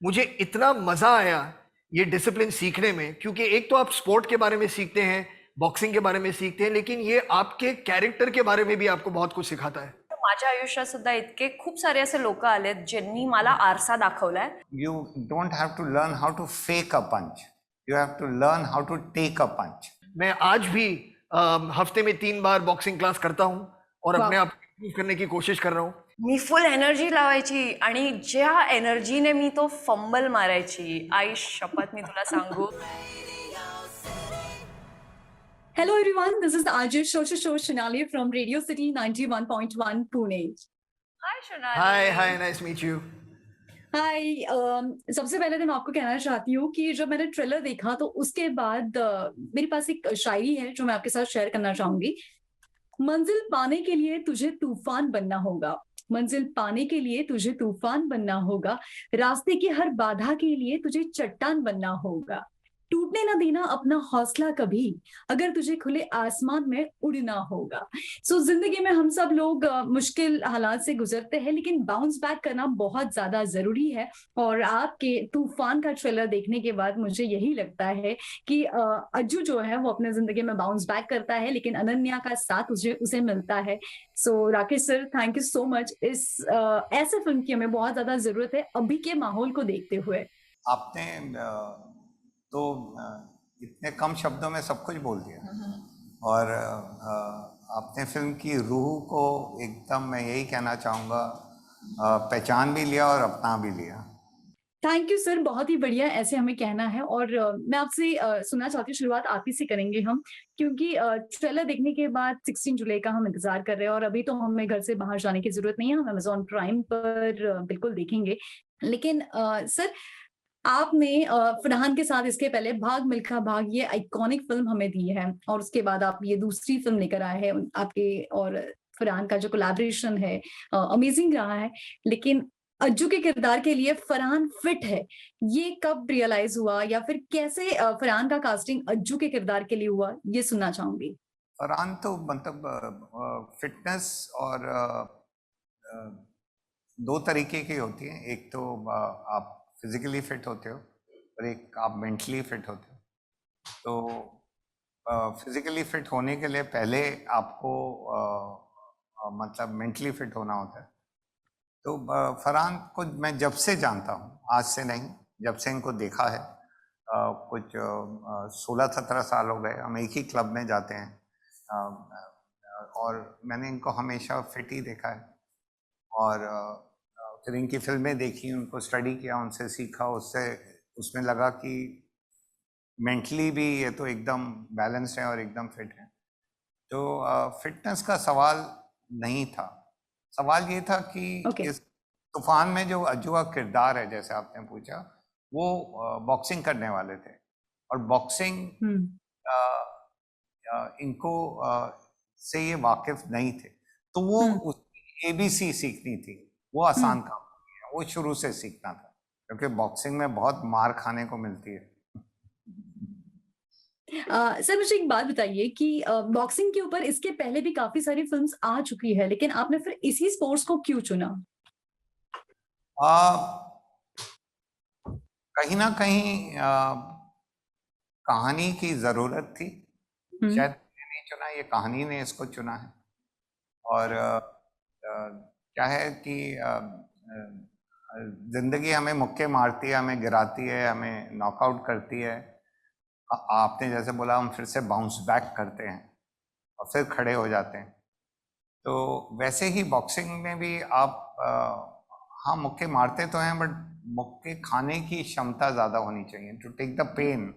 मुझे इतना मजा आया ये डिसिप्लिन सीखने में, क्योंकि एक तो आप स्पोर्ट के बारे में सीखते हैं, बॉक्सिंग के बारे में सीखते हैं, लेकिन ये आपके कैरेक्टर के बारे में भी आपको बहुत कुछ सिखाता है. माझ्या आयुष्यात सुद्धा इतके खूप सारे असे लोक आलेत ज्यांनी मला आरसा दाखवलाय. You don't have to learn how to fake a punch. You have to learn how to take a punch. मैं आज भी हफ्ते में 3 बार बॉक्सिंग क्लास करता हूँ और अपने आप को improve करने की कोशिश कर रहा हूँ. मी फुल एनर्जी लावायची आणि ज्या एनर्जीने मी तो फंबल मारायची, आई शपथ मी तुला सांगू. Hello everyone, this is RJ Shonali from Radio City 91.1 Pune. Hi Sonali. Hi, nice meet you. Hi, सबसे पहले तो मैं आपको कहना चाहती हूँ कि जब मैंने ट्रेलर देखा तो उसके बाद मेरे पास एक शायरी है जो मैं आपके साथ शेयर करना चाहूंगी. मंजिल पाने के लिए तुझे तूफान बनना होगा, मंजिल पाने के लिए तुझे तूफान बनना होगा, रास्ते की हर बाधा के लिए तुझे चट्टान बनना होगा, टूटने ना देना अपना हौसला कभी, अगर तुझे खुले आसमान में उड़ना होगा. सो जिंदगी में हम सब लोग मुश्किल हालात से गुजरते हैं, लेकिन बाउंस बैक करना बहुत ज्यादा जरूरी है. और आपके तूफान का ट्रेलर देखने के बाद मुझे यही लगता है कि अज्जू जो है वो अपने जिंदगी में बाउंस बैक करता है, लेकिन अनन्या का साथ उसे मिलता है. So Rakesh sir, thank you so much. इस ऐसे फिल्म की हमें बहुत ज्यादा जरूरत है अभी के माहौल को देखते हुए. आपने तो इतने कम शब्दों में सब कुछ बोल दिया और आपने फिल्म की रूह को एकदम, मैं यही कहना चाहूँगा, पहचान भी लिया और अपना भी लिया. थैंक यू सर, बहुत ही बढ़िया, ऐसे हमें कहना है. और मैं आपसे सुनना चाहती हूँ, शुरुआत आप ही से करेंगे हम, क्योंकि ट्रेलर देखने के बाद 16 जुलाई का हम इंतजार कर रहे हैं और अभी तो हमें घर से बाहर जाने की जरूरत नहीं है, हम अमेजॉन प्राइम पर बिल्कुल देखेंगे. लेकिन सर, आपने फरहान के साथ इसके पहले भाग मिल्खा भाग ये आइकॉनिक फिल्म हमें दी है, और उसके बाद आप ये दूसरी फिल्म लेकर आए हैं. आपके और फरहान का जो कोलैबोरेशन है अमेजिंग रहा है. लेकिन अज्जू के किरदार के लिए फरहान फिट है, ये कब रियलाइज हुआ, या फिर कैसे फरहान का कास्टिंग अज्जू के किरदार के लिए हुआ, ये सुनना चाहूंगी. फरहान तो मतलब फिटनेस और दो तरीके की होती है. एक तो आप फिजिकली फिट होते हो और एक आप मेंटली फिट होते हो. तो फिजिकली फिट होने के लिए पहले आपको मतलब मेंटली फिट होना होता है. तो फरहान को मैं जब से जानता हूँ, आज से नहीं, जब से इनको देखा है, कुछ 16-17 साल हो गए. हम एक ही क्लब में जाते हैं और मैंने इनको हमेशा फिट ही देखा है. और फिर इनकी फिल्में देखी, उनको स्टडी किया, उनसे सीखा, उसमें लगा कि मेंटली भी ये तो एकदम बैलेंस्ड है और एकदम फिट है. तो फिटनेस का सवाल नहीं था. सवाल ये था कि इस तूफान में जो अज्जू का किरदार है, जैसे आपने पूछा, वो बॉक्सिंग करने वाले थे और बॉक्सिंग इनको से ये वाकिफ नहीं थे. तो वो उसकी ABC सीखनी थी. वो आसान काम नहीं है, वो शुरू से सीखना था, क्योंकि बॉक्सिंग में बहुत मार खाने को मिलती है. सर, मुझे एक बात बताइए कि बॉक्सिंग के ऊपर इसके पहले भी काफी सारी फिल्म्स आ चुकी है, लेकिन आपने फिर इसी स्पोर्ट्स को क्यों चुना? कहीं ना कहीं कहानी की जरूरत थी. शायद मैंने नहीं चुना, ये कहानी ने इसको चुना है. और क्या है कि जिंदगी हमें मुक्के मारती है, हमें गिराती है, हमें नॉकआउट करती है. आपने जैसे बोला, हम फिर से बाउंस बैक करते हैं और फिर खड़े हो जाते हैं. तो वैसे ही बॉक्सिंग में भी आप हाँ, मुक्के मारते तो हैं, बट मुक्के खाने की क्षमता ज़्यादा होनी चाहिए. To take the pain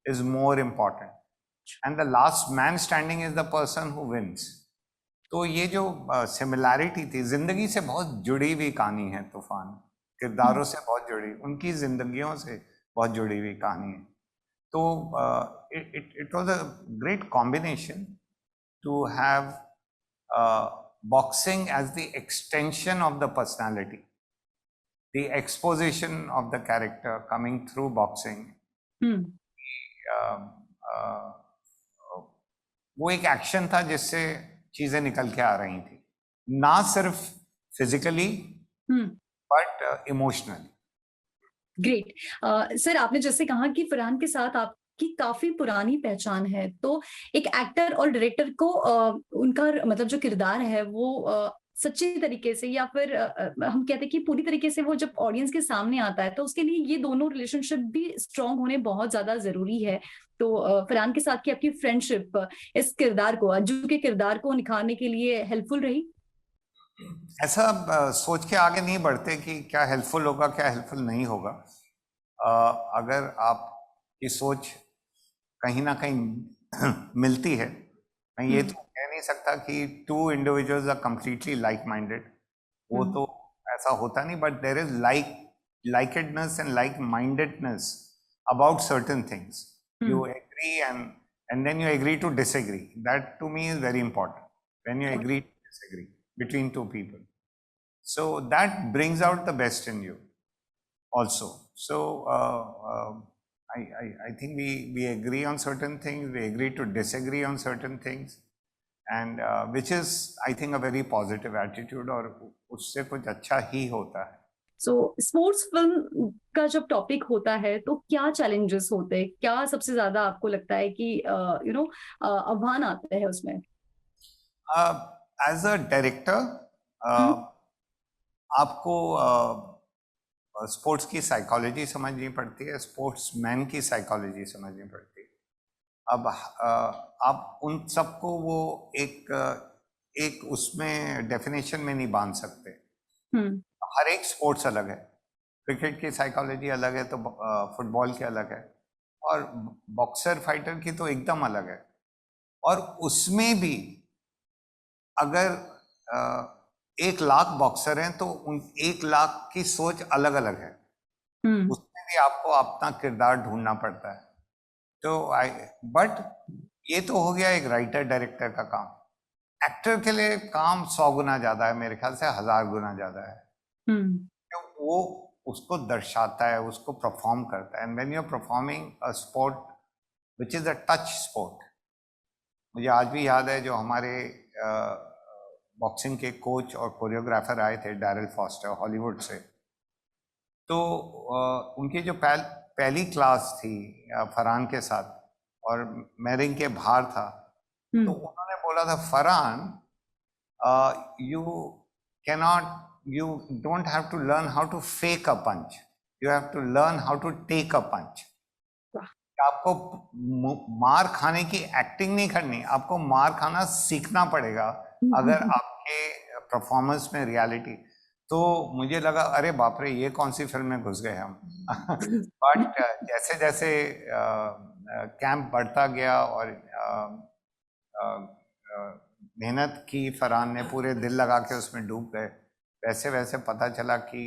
is more important, and the last man standing is the person who wins. तो ये जो सिमिलैरिटी थी, जिंदगी से बहुत जुड़ी हुई कहानी है तूफान, किरदारों से बहुत जुड़ी, उनकी जिंदगियों से बहुत जुड़ी हुई कहानी है. तो it was a great combination to have boxing as the extension of the personality, the exposition of the character coming through boxing. वो एक एक्शन था जिससे चीजें निकल के आ रही थी, ना सिर्फ physically but emotionally. Great. Sir, आपने जैसे कहा कि फरहान के साथ आपकी काफी पुरानी पहचान है, तो एक एक्टर और डायरेक्टर को उनका मतलब जो किरदार है वो सच्चे तरीके से या फिर हम कहते हैं कि पूरी तरीके से वो जब ऑडियंस के सामने आता है तो उसके लिए ये दोनों रिलेशनशिप भी स्ट्रांग होने बहुत ज्यादा जरूरी है। तो फरहान के साथ की आपकी फ्रेंडशिप इस किरदार को, अज्जू के किरदार को निखारने के लिए हेल्पफुल रही? ऐसा सोच के आगे नहीं बढ़ते कि क्या हेल्पफुल होगा क्या हेल्पफुल नहीं होगा। अगर आपकी सोच कहीं ना कहीं मिलती है, मैं ये तो कह नहीं सकता कि two individuals are completely like minded, वो तो ऐसा होता नहीं, but there is likedness and like-mindedness about certain things. You agree and then you agree to disagree. That to me is very important. When you agree to disagree between two people, so that brings out the best in you also. So I think we agree on certain things, we agree to disagree on certain things, and which is I think a very positive attitude, और उससे कुछ अच्छा ही होता है। So sports film का जब topic होता है तो क्या चैलेंजेस होते हैं, क्या सबसे ज्यादा आपको लगता है कि आह्वान आते हैं उसमें? एज अ डायरेक्टर आपको स्पोर्ट्स की साइकोलॉजी समझनी पड़ती है, स्पोर्ट्समैन की साइकोलॉजी समझनी पड़ती है। अब आप उन सबको वो एक उसमें डेफिनेशन में नहीं बांध सकते। हर एक स्पोर्ट्स अलग है, क्रिकेट की साइकोलॉजी अलग है तो फुटबॉल की अलग है, और बॉक्सर फाइटर की तो एकदम अलग है। और उसमें भी अगर 1 लाख बॉक्सर हैं तो उन 1 लाख की सोच अलग अलग है, उसमें भी आपको अपना किरदार ढूंढना पड़ता है। तो बट ये तो हो गया एक राइटर डायरेक्टर का काम। एक्टर के लिए काम 100 गुना ज्यादा है, मेरे ख्याल से 1000 गुना ज्यादा है। तो वो उसको दर्शाता है, उसको परफॉर्म करता है। And when you are performing a sport which is a touch sport, मुझे आज भी याद है जो हमारे बॉक्सिंग के कोच और कोरियोग्राफर आए थे, डैरिल फॉस्टर, हॉलीवुड से। तो उनकी जो पहली क्लास थी फरहान के साथ, और मैं रिंग के बाहर था, तो उन्होंने बोला था, Farhan you don't have to learn how to fake a punch, you have to learn how to take a punch. आपको मार खाने की एक्टिंग नहीं करनी, आपको मार खाना सीखना पड़ेगा अगर आपके परफॉर्मेंस में रियलिटी। तो मुझे लगा अरे बाप रे, ये कौन सी फिल्म में घुस गए हम। बट जैसे जैसे कैंप बढ़ता गया और मेहनत की, फरहान ने पूरे दिल लगा के उसमें डूब गए, वैसे वैसे पता चला कि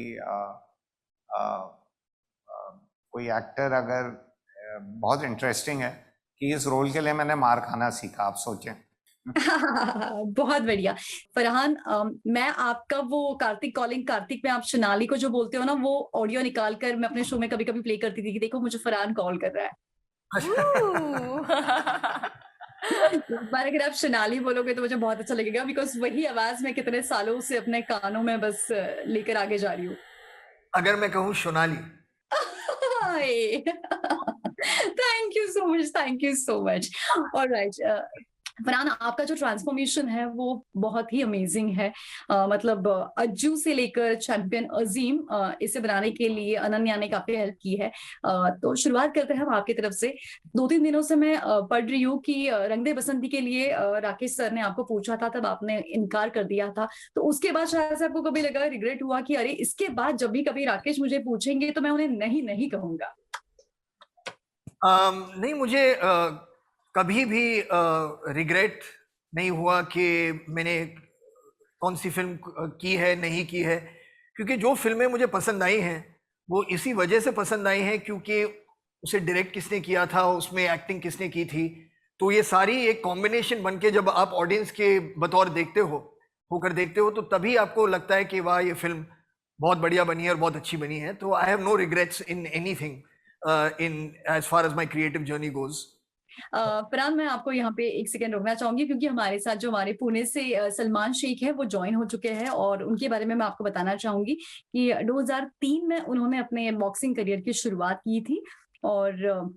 कोई एक्टर अगर बहुत इंटरेस्टिंग है कि इस रोल के लिए मैंने मार खाना सीखा, आप सोचें। बहुत बढ़िया। फरहान, मैं आपका वो कार्तिक कॉलिंग कार्तिक में आप शनाली को जो बोलते हो ना, वो ऑडियो निकाल कर मैं अपने शो में कभी कभी प्ले करती थी कि देखो मुझे फरहान कॉल कर रहा है। एक बार अगर आप शनाली बोलोगे तो मुझे बहुत अच्छा लगेगा, बिकॉज वही आवाज मैं कितने सालों से अपने कानों में बस लेकर आगे जा रही हूँ। अगर मैं कहूँ Sonali. Thank you so much, thank you so much. Alright Farhan, आपका जो ट्रांसफॉर्मेशन है वो बहुत ही अमेजिंग है। मतलब अज्जू से लेकर चैंपियन अजीम, इसे बनाने के लिए अनन्या ने काफी हेल्प की है। तो शुरुआत करते हैं हम आपकी तरफ से। 2-3 दिनों से मैं पढ़ रही हूँ कि रंग दे बसंती के लिए राकेश सर ने आपको पूछा था, तब आपने इनकार कर दिया था। तो उसके बाद शायद से आपको कभी लगा, रिग्रेट हुआ कि अरे इसके बाद जब भी कभी राकेश मुझे पूछेंगे तो मैं उन्हें नहीं नहीं कहूंगा? नहीं, मुझे कभी भी रिग्रेट नहीं हुआ कि मैंने कौन सी फिल्म की है नहीं की है, क्योंकि जो फिल्में मुझे पसंद आई हैं वो इसी वजह से पसंद आई हैं क्योंकि उसे डायरेक्ट किसने किया था, उसमें एक्टिंग किसने की थी। तो ये सारी एक कॉम्बिनेशन बन के जब आप ऑडियंस के बतौर होकर देखते हो तो तभी आपको लगता है कि वाह, ये फिल्म बहुत बढ़िया बनी है और बहुत अच्छी बनी है। तो I have no regrets in anything in as far as my creative journey goes. Farhan, मैं आपको यहाँ पे एक सेकंड रोकना चाहूंगी क्योंकि हमारे साथ जो हमारे पुणे से सलमान शेख है वो ज्वाइन हो चुके हैं और उनके बारे में मैं आपको बताना चाहूंगी कि 2003 में उन्होंने अपने बॉक्सिंग करियर की शुरुआत की थी और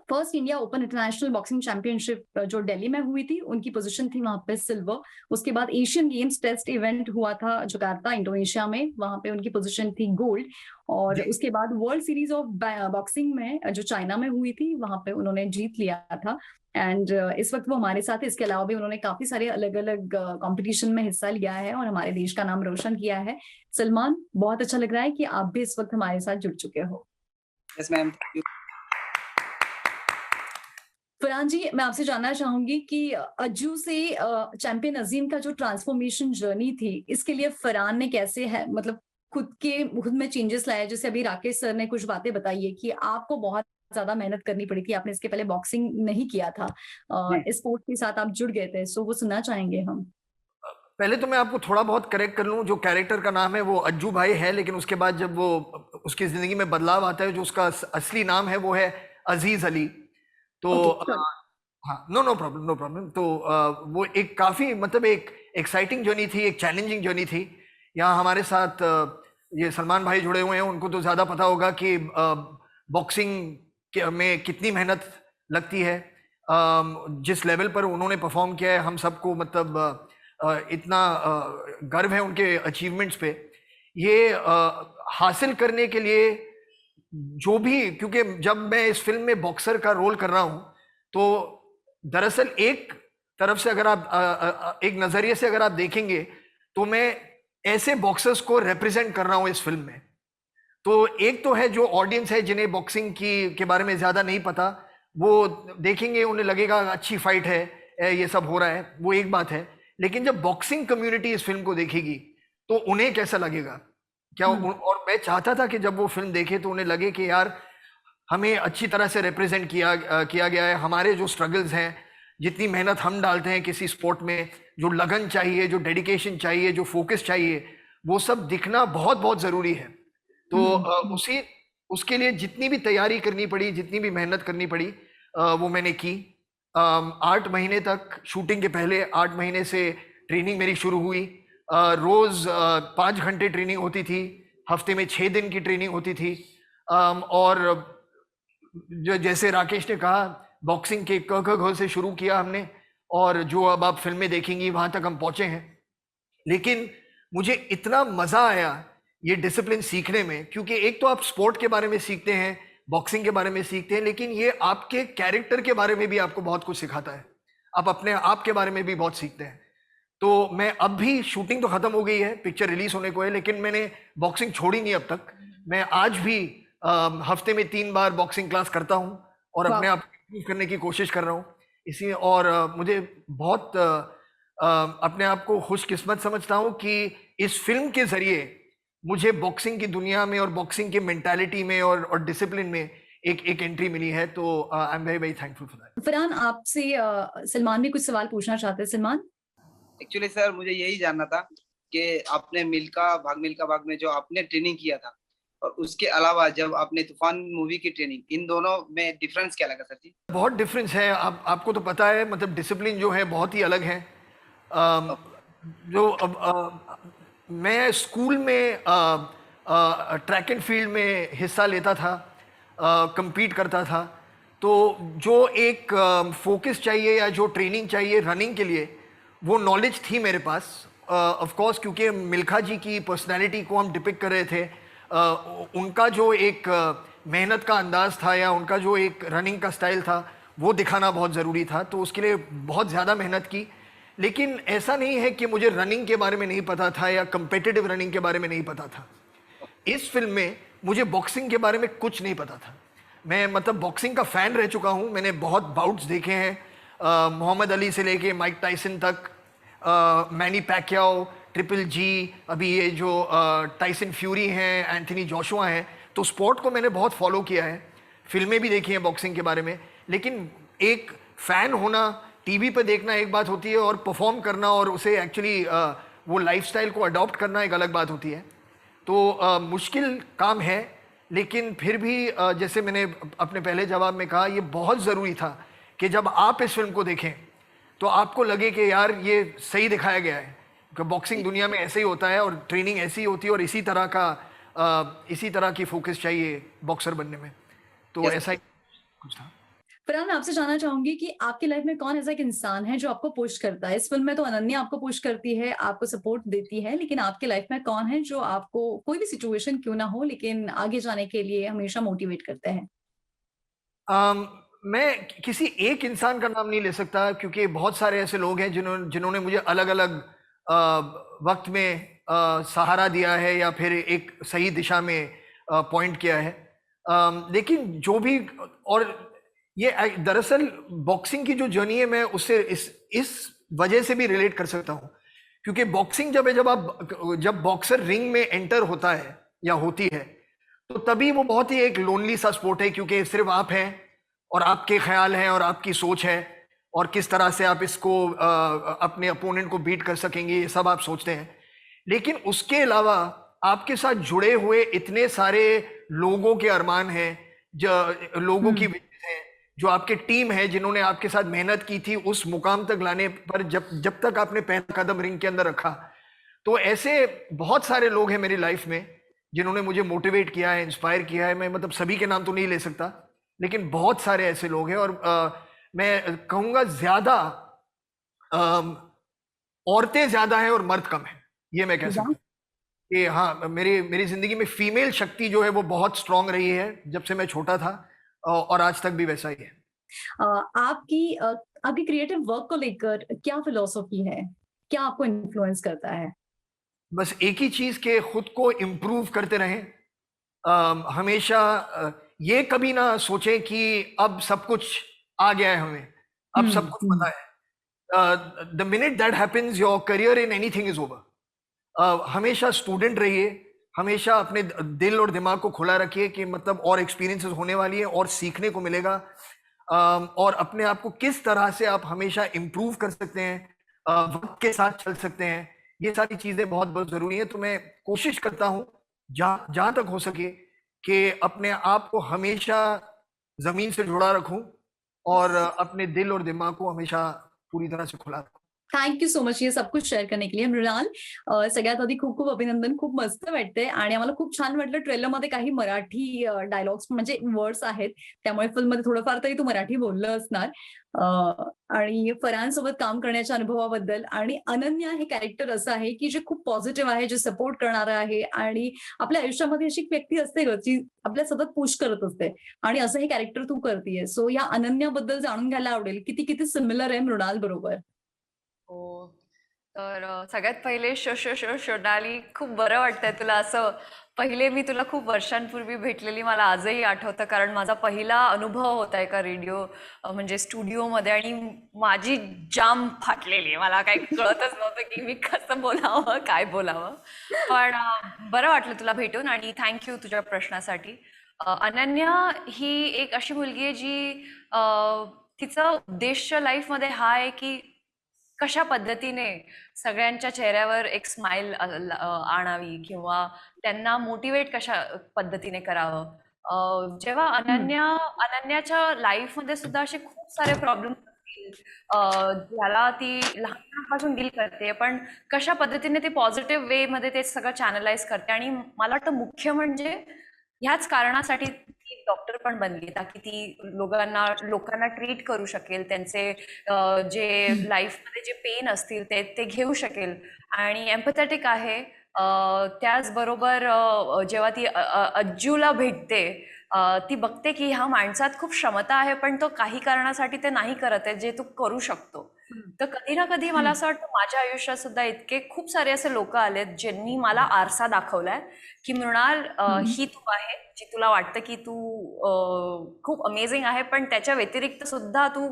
first India open international boxing championship जो दिल्ली में हुई थी, उनकी पोजीशन थी वहां पे सिल्वर। उसके बाद एशियन गेम्स टेस्ट इवेंट हुआ था जकार्ता इंडोनेशिया में, वहां पे उनकी पोजीशन थी गोल्ड। और उसके बाद वर्ल्ड सीरीज ऑफ बॉक्सिंग में जो चाइना में हुई थी, वहां पे उन्होंने जीत लिया था। एंड इस वक्त वो हमारे साथ है। इसके अलावा भी उन्होंने काफी सारे अलग अलग कंपटीशन में हिस्सा लिया है और हमारे देश का नाम रोशन किया है। सलमान, बहुत अच्छा लग रहा है कि आप भी इस वक्त हमारे साथ जुड़ चुके हो। Yes ma'am. फरहान जी, मैं आपसे जानना चाहूंगी कि अज्जू से चैंपियन अजीम का जो ट्रांसफॉर्मेशन जर्नी थी, इसके लिए फरहान ने कैसे है मतलब खुद में चेंजेस लाया। जैसे अभी राकेश सर ने कुछ बातें बताई है कि आपको बहुत ज्यादा मेहनत करनी पड़ी थी, आपने इसके पहले बॉक्सिंग नहीं किया था, इस स्पोर्ट के साथ आप जुड़ गए थे, सो वो सुनना चाहेंगे हम। पहले तो मैं आपको थोड़ा बहुत करेक्ट कर लूं, जो कैरेक्टर का नाम है वो अज्जू भाई है, लेकिन उसके बाद जब वो उसकी ज़िंदगी में बदलाव आता है, जो उसका असली नाम है वो है अजीज़ अली। तो हाँ, नो प्रॉब्लम। तो वो एक काफ़ी मतलब एक एक्साइटिंग जर्नी थी, एक चैलेंजिंग जर्नी थी। यहाँ हमारे साथ ये सलमान भाई जुड़े हुए हैं, उनको तो ज़्यादा पता होगा कि बॉक्सिंग में कितनी मेहनत लगती है। जिस लेवल पर उन्होंने परफॉर्म किया है, हम सबको मतलब इतना गर्व है उनके अचीवमेंट्स पे। ये हासिल करने के लिए जो भी, क्योंकि जब मैं इस फिल्म में बॉक्सर का रोल कर रहा हूँ, तो दरअसल एक तरफ से अगर आप एक नज़रिए से अगर आप देखेंगे, तो मैं ऐसे बॉक्सर्स को रिप्रेजेंट कर रहा हूँ इस फिल्म में। तो एक तो है जो ऑडियंस है जिन्हें बॉक्सिंग के बारे में ज़्यादा नहीं पता, वो देखेंगे, उन्हें लगेगा अच्छी फाइट है, ये सब हो रहा है, वो एक बात है। लेकिन जब बॉक्सिंग कम्युनिटी इस फिल्म को देखेगी तो उन्हें कैसा लगेगा, क्या और मैं चाहता था कि जब वो फिल्म देखे तो उन्हें लगे कि यार हमें अच्छी तरह से रिप्रेजेंट किया गया है। हमारे जो स्ट्रगल्स हैं, जितनी मेहनत हम डालते हैं किसी स्पोर्ट में, जो लगन चाहिए, जो डेडिकेशन चाहिए, जो फोकस चाहिए, वो सब दिखना बहुत बहुत ज़रूरी है। तो उसके लिए जितनी भी तैयारी करनी पड़ी, जितनी भी मेहनत करनी पड़ी, वो मैंने की। 8 महीने तक, शूटिंग के पहले 8 महीने से ट्रेनिंग मेरी शुरू हुई। रोज़ 5 घंटे ट्रेनिंग होती थी, हफ्ते में 6 दिन की ट्रेनिंग होती थी। और जो जैसे राकेश ने कहा, बॉक्सिंग के क ख घ से शुरू किया हमने, और जो अब आप फिल्में देखेंगी वहाँ तक हम पहुँचे हैं। लेकिन मुझे इतना मज़ा आया ये डिसिप्लिन सीखने में, क्योंकि एक तो आप स्पोर्ट के बारे में सीखते हैं, बॉक्सिंग के बारे में सीखते हैं, लेकिन ये आपके कैरेक्टर के बारे में भी आपको बहुत कुछ सिखाता है। आप अपने आप के बारे में भी बहुत सीखते हैं। तो मैं अब भी, शूटिंग तो ख़त्म हो गई है, पिक्चर रिलीज़ होने को है, लेकिन मैंने बॉक्सिंग छोड़ी नहीं अब तक। मैं आज भी हफ्ते में 3 बार बॉक्सिंग क्लास करता हूँ और अपने आप को इम्प्रूव करने की कोशिश कर रहा हूँ। इसी और मुझे बहुत अपने आप को खुशकिस्मत समझता हूँ कि इस फिल्म के ज़रिए मुझे बॉक्सिंग की दुनिया में और बॉक्सिंग की मेंटालिटी में और डिसिप्लिन में एक एंट्री मिली है। तो I am very very thankful for that. Farhan, आपसे सलमान भी कुछ सवाल पूछना चाहते हैं। सलमान, एक्चुअली सर मुझे यही जानना था कि आपने मिल्खा भाग में जो आपने ट्रेनिंग किया था, और उसके अलावा जब आपने तूफान मूवी की ट्रेनिंग, इन दोनों में डिफरेंस क्या लगा सर जी? बहुत डिफरेंस है। आपको तो पता है, मतलब डिसिप्लिन जो है बहुत ही अलग है। मैं स्कूल में ट्रैक एंड फील्ड में हिस्सा लेता था, compete करता था। तो जो एक फोकस चाहिए या जो ट्रेनिंग चाहिए रनिंग के लिए, वो नॉलेज थी मेरे पास। ऑफ कोर्स, क्योंकि मिल्खा जी की पर्सनैलिटी को हम डिपिक्ट कर रहे थे, उनका जो एक मेहनत का अंदाज़ था या उनका जो एक रनिंग का स्टाइल था, वो दिखाना बहुत ज़रूरी था। तो उसके लिए बहुत ज़्यादा मेहनत की। लेकिन ऐसा नहीं है कि मुझे रनिंग के बारे में नहीं पता था या कम्पिटिटिव रनिंग के बारे में नहीं पता था। इस फिल्म में मुझे बॉक्सिंग के बारे में कुछ नहीं पता था। मैं मतलब बॉक्सिंग का फ़ैन रह चुका हूँ, मैंने बहुत बाउट्स देखे हैं, मोहम्मद अली से लेके माइक टाइसन तक, मैनी पैक्याओ, ट्रिपल जी, अभी ये जो टाइसन फ्यूरी हैं, एंथनी जोशुआ हैं। तो स्पोर्ट को मैंने बहुत फॉलो किया है, फिल्में भी देखी हैं बॉक्सिंग के बारे में। लेकिन एक फ़ैन होना, टीवी पे देखना एक बात होती है, और परफॉर्म करना और उसे एक्चुअली वो लाइफस्टाइल को अडॉप्ट करना एक अलग बात होती है। तो मुश्किल काम है, लेकिन फिर भी जैसे मैंने अपने पहले जवाब में कहा, ये बहुत ज़रूरी था कि जब आप इस फिल्म को देखें तो आपको लगे कि यार ये सही दिखाया गया है कि बॉक्सिंग दुनिया में ऐसे ही होता है और ट्रेनिंग ऐसी ही होती है और इसी तरह की फोकस चाहिए बॉक्सर बनने में। तो Yes. ऐसा ही कुछ था। फरहान, मैं आपसे जानना चाहूंगी कि आपकी लाइफ में कौन ऐसा एक इंसान है जो आपको पुश करता है? इस फिल्म में तो अनन्या आपको पुश करती है, आपको सपोर्ट देती है, लेकिन आपकी लाइफ में कौन है जो आपको कोई भी सिचुएशन क्यों ना हो लेकिन आगे जाने के लिए हमेशा मोटिवेट करते हैं? मैं किसी एक इंसान का नाम नहीं ले सकता क्योंकि बहुत सारे ऐसे लोग हैं जिन्होंने मुझे अलग अलग वक्त में सहारा दिया है या फिर एक सही दिशा में पॉइंट किया है। लेकिन जो भी, और ये दरअसल बॉक्सिंग की जो जर्नी है मैं उससे इस वजह से भी रिलेट कर सकता हूँ क्योंकि बॉक्सिंग जब बॉक्सर रिंग में एंटर होता है या होती है तो तभी वो बहुत ही एक लोनली सा स्पोर्ट है क्योंकि सिर्फ आप हैं और आपके ख्याल हैं और आपकी सोच है और किस तरह से आप इसको अपने अपोनेंट को बीट कर सकेंगे, ये सब आप सोचते हैं। लेकिन उसके अलावा आपके साथ जुड़े हुए इतने सारे लोगों के अरमान हैं, जो लोगों की विजन है, जो आपके टीम है जिन्होंने आपके साथ मेहनत की थी उस मुकाम तक लाने पर, जब तक आपने पहला कदम रिंग के अंदर रखा। तो ऐसे बहुत सारे लोग हैं मेरी लाइफ में जिन्होंने मुझे मोटिवेट किया है, इंस्पायर किया है। मैं मतलब सभी के नाम तो नहीं ले सकता लेकिन बहुत सारे ऐसे लोग हैं और मैं कहूँगा ज्यादा औरतें ज्यादा हैं और मर्द कम हैं, ये मैं कह सकता हूँ कि हाँ, मेरी जिंदगी में फीमेल शक्ति जो है वो बहुत स्ट्रांग रही है जब से मैं छोटा था और आज तक भी वैसा ही है। आपकी क्रिएटिव वर्क को लेकर क्या फिलॉसफी है? क्या आपको इन्फ्लुएंस करता है? बस एक ही चीज के खुद को इम्प्रूव करते रहें। हमेशा ये कभी ना सोचें कि अब सब कुछ आ गया है, हमें अब सब कुछ पता है। The minute that happens your career in anything is over. हमेशा स्टूडेंट रहिए, हमेशा अपने दिल और दिमाग को खुला रखिए कि मतलब और एक्सपीरियंसेस होने वाली है और सीखने को मिलेगा और अपने आप को किस तरह से आप हमेशा इम्प्रूव कर सकते हैं, वक्त के साथ चल सकते हैं, ये सारी चीजें बहुत बहुत जरूरी है। तो मैं कोशिश करता हूँ जहां तक हो सके कि अपने आप को हमेशा जमीन से जुड़ा रखूं और अपने दिल और दिमाग को हमेशा पूरी तरह से खुला रखूं। थँक यू सो मच हे सब कुछ शेअर करण्याके मृणाल. सगळ्यात आधी खूप खूप अभिनंदन. खूप मस्त वाटतंय आणि आम्हाला खूप छान वाटलं. ट्रेलरमध्ये काही मराठी डायलॉग्स म्हणजे वर्ड्स आहेत, त्यामुळे फिल्ममध्ये थोडंफार तरी तू मराठी बोललं असणार. आणि फरहानसोबत काम करण्याच्या अनुभवाबद्दल आणि अनन्या हे कॅरेक्टर असं आहे की जे खूप पॉझिटिव्ह आहे, जे सपोर्ट करणारं आहे आणि आपल्या आयुष्यामध्ये अशी एक व्यक्ती असते ग जी आपल्या सतत पुश करत असते आणि असं हे कॅरेक्टर तू करतीये. सो या अनन्याबद्दल जाणून घ्यायला आवडेल की ती किती सिमिलर आहे मृणाल बरोबर. हो. तर सगळ्यात पहिले शोनाली, खूप बरं वाटतंय तुला असं. पहिले मी तुला खूप वर्षांपूर्वी भेटलेली मला आजही आठवतं, कारण माझा पहिला अनुभव होता एका रेडिओ म्हणजे स्टुडिओमध्ये आणि माझी जाम फाटलेली. मला काही कळतच नव्हतं की मी कसं बोलावं, काय बोलावं. पण बरं वाटलं तुला भेटून आणि थँक्यू तुझ्या प्रश्नासाठी. अनन्या ही एक अशी मुलगी आहे जी तिचा उद्देश लाईफमध्ये हा आहे की कशा पद्धतीने सगळ्यांच्या चेहऱ्यावर एक स्माइल आणावी किंवा त्यांना मोटिवेट कशा पद्धतीने करावं. जेव्हा अनन्याच्या लाईफमध्ये सुद्धा असे खूप सारे प्रॉब्लेम असतील ज्याला ती लहानपणापासून डील करते, पण कशा पद्धतीने ती पॉझिटिव्ह वे मध्ये ते सगळं चॅनलाइज करते. आणि मला वाटतं मुख्य म्हणजे ह्याच कारणासाठी ती डॉक्टर पण बनली, ताकी ती लोकांना ट्रीट करू शकेल, त्यांचे जे लाईफमध्ये जे पेन असतील ते घेऊ शकेल आणि एम्पॅथेटिक आहे. त्याचबरोबर जेव्हा ती अज्जूला भेटते, ती बघते की ह्या माणसात खूप क्षमता आहे पण तो काही कारणासाठी ते नाही करत आहे जे तू करू शकतो. तर कधी ना कधी मला असं वाटतं माझ्या आयुष्यात सुद्धा इतके खूप सारे असे लोक आलेत ज्यांनी मला आरसा दाखवलाय की मृणाल, ही तू आहे जी तुला वाटतं की तू खूप अमेझिंग आहे, पण त्याच्या व्यतिरिक्त सुद्धा तू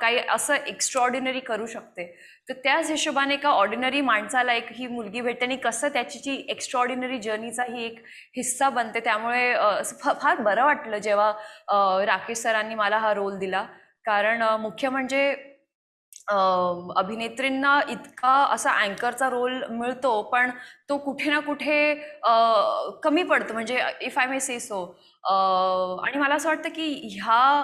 काही असं एक्स्ट्रॉर्डिनरी करू शकते. तर त्याच हिशोबाने एका ऑर्डिनरी माणसाला एक ही मुलगी भेटते आणि कसं त्याची जी एक्स्ट्रॉर्डिनरी जर्नीचाही एक हिस्सा बनते. त्यामुळे फार बरं वाटलं जेव्हा राकेश सरांनी मला हा रोल दिला, कारण मुख्य म्हणजे अभिनेत्रींना इतका असा अँकरचा रोल मिळतो पण तो कुठे ना कुठे कमी पडतो, म्हणजे इफ आय मे से सो. आणि मला असं वाटतं की ह्या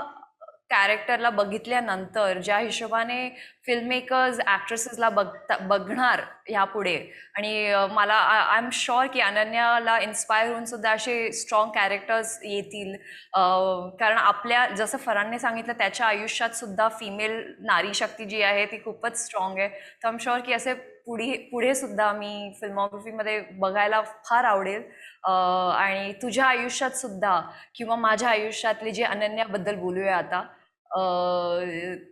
कॅरेक्टरला बघितल्यानंतर ज्या हिशोबाने फिल्ममेकर्स ॲक्ट्रेसेसला बघणार ह्यापुढे, आणि मला आय एम शुअर की अनन्याला इन्स्पायर होऊन सुद्धा असे स्ट्रॉंग कॅरेक्टर्स येतील. कारण आपल्या, जसं फरहानने सांगितलं, त्याच्या आयुष्यात सुद्धा फिमेल नारी शक्ती जी आहे ती खूपच स्ट्रॉंग आहे. तर आय एम शुअर की असे पुढे सुद्धा मी फिल्मोग्राफीमध्ये बघायला फार आवडेल. आणि तुझ्या आयुष्यात सुद्धा किंवा माझ्या आयुष्यातली जी अनन्याबद्दल बोलूया आता,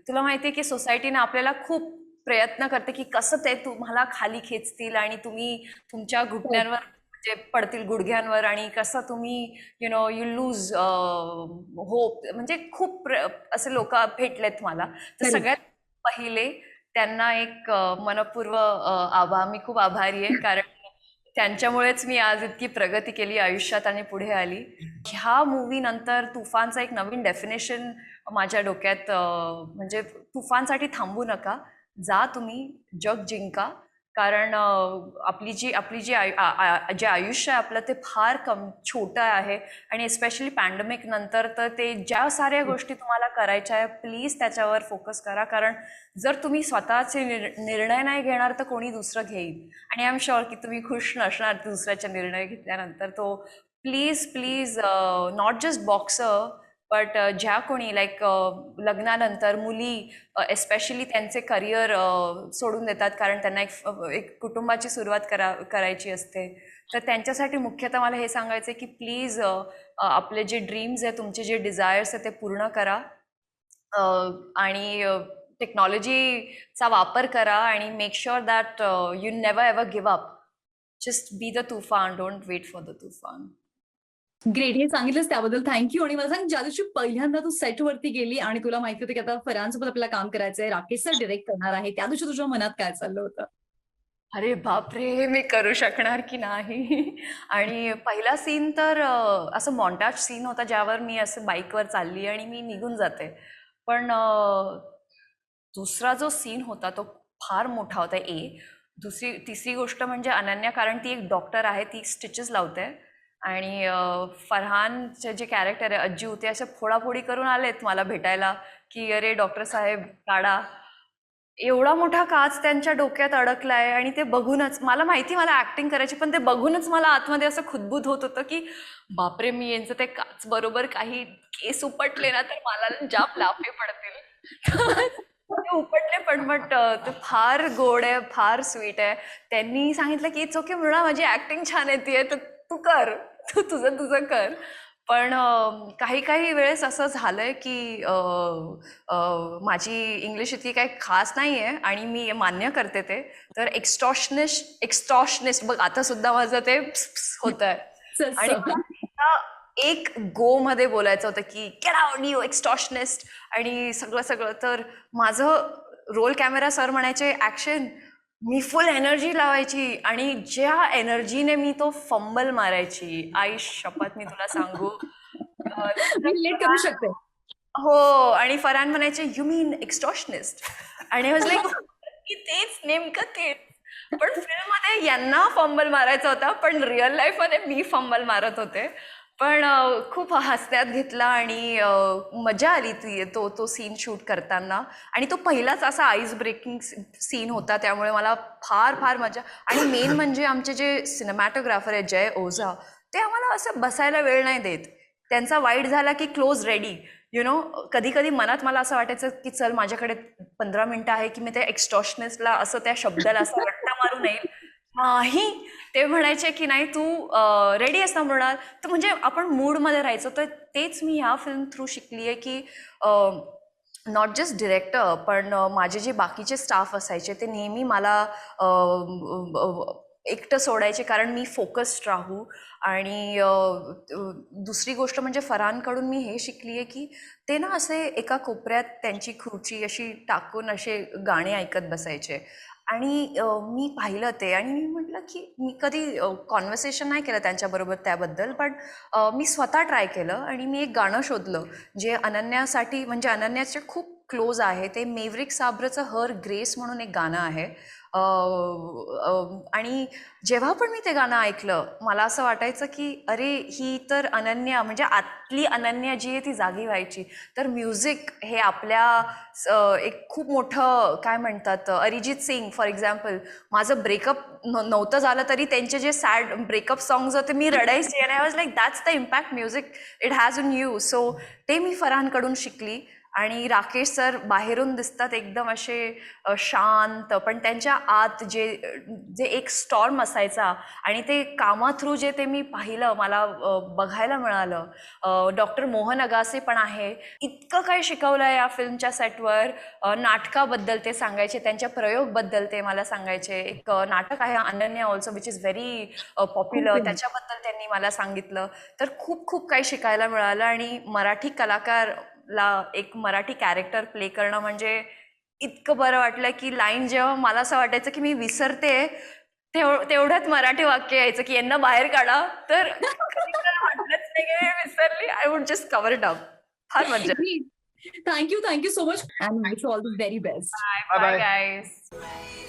तुला माहिती आहे की सोसायटीने आपल्याला खूप प्रयत्न करते की कसं ते तुम्हाला खाली खेचतील आणि तुम्ही तुमच्या घुटण्यांवर म्हणजे पडतील, गुडघ्यांवर, आणि कसं तुम्ही यू लूज होप. म्हणजे खूप असे लोक भेटलेत मला. तर Correct. सगळ्यात पहिले त्यांना एक मनपूर्व मी खूप आभारी आहे, कारण त्यांच्यामुळेच मी आज इतकी प्रगती केली आयुष्यात आणि पुढे आली. ह्या मूवी नंतर तुफानचं एक नवीन डेफिनेशन माझ्या डोक्यात, म्हणजे तुफानसाठी थांबू नका, जा तुम्ही, जग जिंका. कारण जे आयुष्य आहे आपलं ते फार छोटं आहे, आणि एस्पेशली पॅन्डेमिक नंतर तर ते ज्या साऱ्या गोष्टी तुम्हाला करायच्या आहे, प्लीज त्याच्यावर फोकस करा. कारण जर तुम्ही स्वतःचे निर्णय नाही घेणार तर कोणी दुसरं घेईल, आणि आय एम शुअर की तुम्ही खुश नसणार दुसऱ्याचे निर्णय घेतल्यानंतर. तो please not just boxer but ज्या कोणी लाईक लग्नानंतर मुली एस्पेशली त्यांचे करिअर सोडून देतात कारण त्यांना एक कुटुंबाची सुरुवात करायची असते, तर त्यांच्यासाठी मुख्यतः मला हे सांगायचं आहे की प्लीज आपले जे ड्रीम्स आहे, तुमचे जे डिझायर्स आहे ते पूर्ण करा. आणि टेक्नॉलॉजीचा वापर करा आणि make sure that you never ever give up. Just be the तुफान, डोंट वेट फॉर द तुफान. ग्रेट, हे सांगितलंच त्याबद्दल थँक्यू. आणि मला सांग, ज्या दिवशी पहिल्यांदा तू सेटवरती गेली आणि तुला माहिती होतं की आता फरहानसोबत आपल्याला काम करायचंय, राकेश सर डिरेक्ट करणार आहे, त्या दिवशी तुझ्या मनात काय चाललं होतं? अरे बापरे, मी करू शकणार की नाही. आणि पहिला सीन तर असं मॉन्टाज सीन होता, ज्यावर मी असं बाईकवर चालली आणि मी निघून जाते. पण दुसरा जो सीन होता तो फार मोठा होता. तिसरी गोष्ट म्हणजे अनन्या, कारण ती एक डॉक्टर आहे, ती स्टिचेस लावते, आणि फरहानचे जे कॅरेक्टर आहे अज्जू, ते असे फोडाफोडी करून आलेत मला भेटायला की अरे डॉक्टर साहेब काढा. एवढा मोठा काच त्यांच्या डोक्यात अडकलाय, आणि ते बघूनच मला माहिती मला ऍक्टिंग करायची, पण ते बघूनच मला आतमध्ये असं खुदबुद होत होतं की बापरे, मी यांचं ते काच बरोबर काही केस उपटले ना तर मला जाम लाफे पडतील. ते उपटले, पण बट ते फार गोड आहे, फार स्वीट आहे. त्यांनी सांगितलं की इट्स ओके मृणा, माझी ऍक्टिंग छान येते, तर तू कर, तू तुझं कर. पण काही वेळेस असं झालंय की माझी इंग्लिश इतकी काही खास नाही आहे, आणि मी मान्य करते ते. तर एक्स्टॉशनिस्ट बघ, आता सुद्धा माझं ते होत आहे. आणि मला एक गो मध्ये बोलायचं होतं की गेट आउट यू एक्स्टॉशनिस्ट, आणि सगळं. तर माझं रोल कॅमेरा सर म्हणायचे ऍक्शन, मी फुल एनर्जी लावायची, आणि ज्या एनर्जीने मी तो फंबल मारायची, आई शपथ मी तुला सांगू. मी रिलेट करू शकते. हो, आणि फरहान म्हणायचे यू मीन एक्स्टॉशनिस्ट, आणि वाज लाईक तेच, नेमकं तेच. पण फिल्ममध्ये यांना फंबल मारायचा होता, पण रिअल लाईफमध्ये मी फंबल मारत होते. पण खूप हसण्यात घेतला, आणि मजा आली तो सीन शूट करताना. आणि तो पहिलाच असा आईस ब्रेकिंग सीन होता, त्यामुळे मला फार मजा. आणि मेन म्हणजे आमचे जे सिनेमॅटोग्राफर आहे जय ओझा, ते आम्हाला असं बसायला वेळ नाही देत. त्यांचा वाईट झाला की क्लोज रेडी, कधी मनात मला असं वाटायचं की चल माझ्याकडे 15 मिनिटं आहे की मी त्या एक्स्टॉशनिस्टला असं त्या शब्दाला असं रट्टा मारू नये. नाही, ते म्हणायचे की नाही तू रेडी असता म्हणणार, तर म्हणजे आपण मूडमध्ये राहायचो. तर तेच मी ह्या फिल्म थ्रू शिकली आहे की नॉट जस्ट डिरेक्टर, पण माझे जे बाकीचे स्टाफ असायचे ते नेहमी मला एकटं सोडायचे, कारण मी फोकस्ड राहू. आणि दुसरी गोष्ट म्हणजे फरहानकडून मी हे शिकली आहे की ते ना असे एका कोपऱ्यात त्यांची खुर्ची अशी टाकून असे गाणे ऐकत बसायचे. आणि मी पाहिलं ते, आणि मी म्हटलं की मी कधी कॉन्व्हर्सेशन नाही केलं त्यांच्याबरोबर त्याबद्दल, पण मी स्वतः ट्राय केलं, आणि मी एक गाणं शोधलं जे अनन्यासाठी, म्हणजे अनन्याचे खूप क्लोज आहे ते मेवरिक साब्रचं हर ग्रेस म्हणून एक गाणं आहे. आणि जेव्हा पण मी ते गाणं ऐकलं मला असं वाटायचं की अरे ही तर अनन्या, म्हणजे आतली अनन्या जी आहे ती जागी व्हायची. तर म्युझिक हे आपल्या एक खूप मोठं काय म्हणतात, अरिजित सिंग फॉर एक्झाम्पल, माझं ब्रेकअप नव्हतं झालं तरी त्यांचे जे सॅड ब्रेकअप सॉंग्स होते मी रडायचे आणि I was like that's the impact music it has on you. So ते मी फरहानकडून शिकली. आणि राकेश सर बाहेरून दिसतात एकदम असे शांत, पण त्यांच्या आत जे जे एक स्टॉर्म असायचा आणि ते कामा थ्रू जे ते मी पाहिलं, मला बघायला मिळालं. डॉक्टर मोहन अगासे पण आहे, इतकं काही शिकवलं या फिल्मच्या सेटवर. नाटकाबद्दल ते सांगायचे, त्यांच्या प्रयोगबद्दल ते मला सांगायचे. एक नाटक आहे Ananya also which is very popular, famous. त्याच्याबद्दल त्यांनी मला सांगितलं. तर खूप खूप काही शिकायला मिळालं. आणि मराठी कलाकार ला एक मराठी कॅरेक्टर प्ले करणं म्हणजे इतकं बरं वाटलं की लाईन जेव्हा मला असं वाटायचं की मी विसरते तेवढ्यात मराठी वाक्य यायचं की यांना बाहेर काढा, तर कधी मला वाटलंच नाही की मी विसरली. I would just cover it up. फार मजा. Thank you so much, and wish you all the very best. Bye Bye bye bye. Guys.